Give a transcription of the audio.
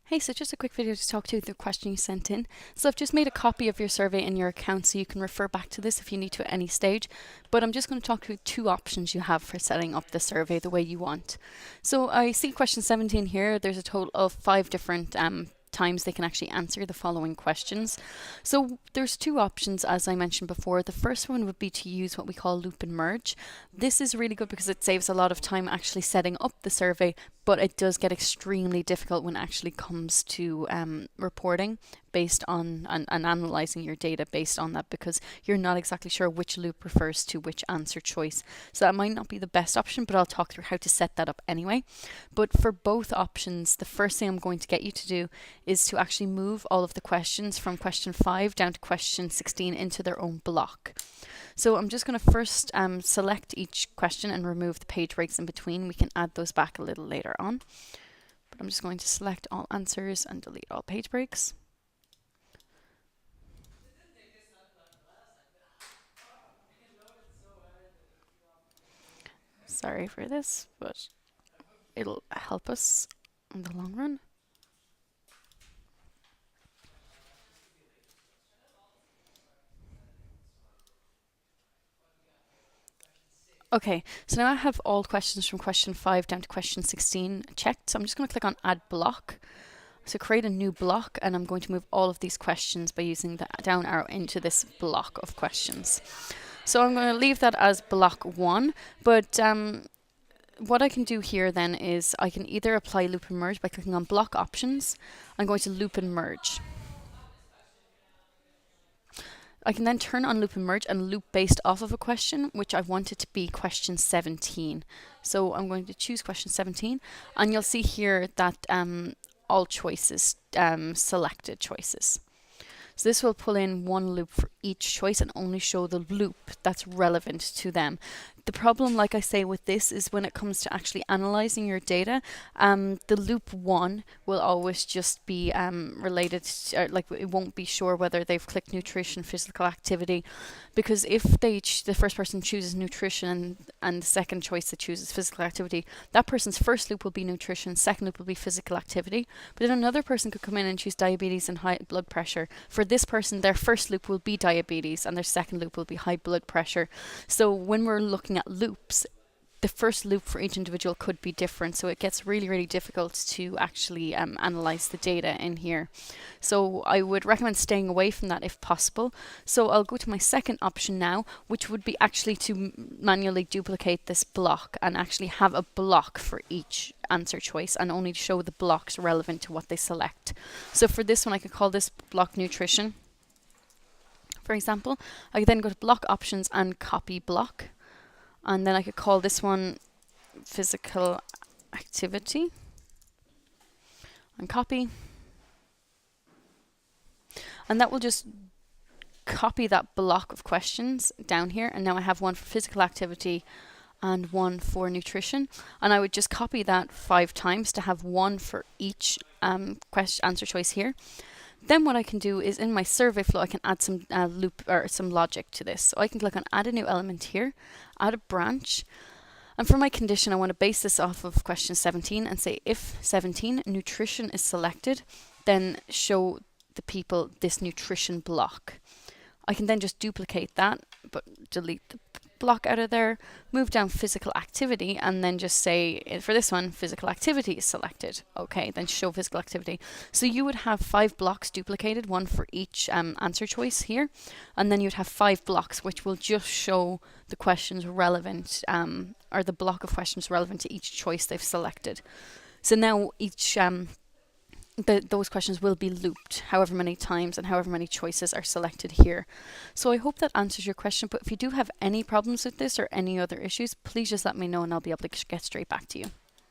Hey, so just a quick video to talk to the question you sent in. So I've just made a copy of your survey in your account so you can refer back to this if you need to at any stage. But I'm just going to talk through two options you have for setting up the survey the way you want. So I see question 17 here. There's a total of 5 different times they can actually answer the following questions. So there's two options, as I mentioned before. The first one would be to use what we call loop and merge. This is really good because it saves a lot of time actually setting up the survey, but it does get extremely difficult when it actually comes to reporting based on and analyzing your data based on that, because you're not exactly sure which loop refers to which answer choice. So that might not be the best option, but I'll talk through how to set that up anyway. But for both options, the first thing I'm going to get you to do is to actually move all of the questions from question 5 down to question 16 into their own block. So I'm just going to first select each question and remove the page breaks in between. We can add those back a little later on. But I'm just going to select all answers and delete all page breaks. Sorry for this, but it'll help us in the long run. Okay, so now I have all questions from question 5 down to question 16 checked. So I'm just going to click on add block. So create a new block, and I'm going to move all of these questions by using the down arrow into this block of questions. So I'm going to leave that as block 1, but what I can do here then is I can either apply loop and merge by clicking on block options. I'm going to loop and merge. I can then turn on loop and merge and loop based off of a question, which I want it to be question 17. So I'm going to choose question 17, and you'll see here that all choices, selected choices. So this will pull in one loop for each choice and only show the loop that's relevant to them. The problem, like I say, with this is when it comes to actually analyzing your data, the loop 1 will always just be related to, like, it won't be sure whether they've clicked nutrition, physical activity, because if the first person chooses nutrition and the second choice that chooses physical activity, that person's first loop will be nutrition, second loop will be physical activity. But then another person could come in and choose diabetes and high blood pressure. For this person, their first loop will be diabetes and their second loop will be high blood pressure. So when we're looking at loops, the first loop for each individual could be different, so it gets really, really difficult to actually analyze the data in here. So I would recommend staying away from that if possible. So I'll go to my second option now, which would be actually to manually duplicate this block and actually have a block for each answer choice and only show the blocks relevant to what they select. So for this one, I could call this block nutrition, for example. I could then go to block options and copy block. And then I could call this one physical activity and copy. And that will just copy that block of questions down here. And now I have one for physical activity and one for nutrition. And I would just copy that 5 times to have one for each answer choice here. Then what I can do is in my survey flow, I can add some loop or some logic to this. So I can click on add a new element here, add a branch. And for my condition, I want to base this off of question 17 and say if 17 nutrition is selected, then show the people this nutrition block. I can then just duplicate that, but delete the block out of there, move down physical activity, and then just say for this one physical activity is selected. Okay, then show physical activity. So you would have 5 blocks duplicated, one for each answer choice here, and then you'd have 5 blocks which will just show the questions relevant or the block of questions relevant to each choice they've selected. So now each those questions will be looped however many times and however many choices are selected here. So I hope that answers your question, but if you do have any problems with this or any other issues, please just let me know and I'll be able to get straight back to you.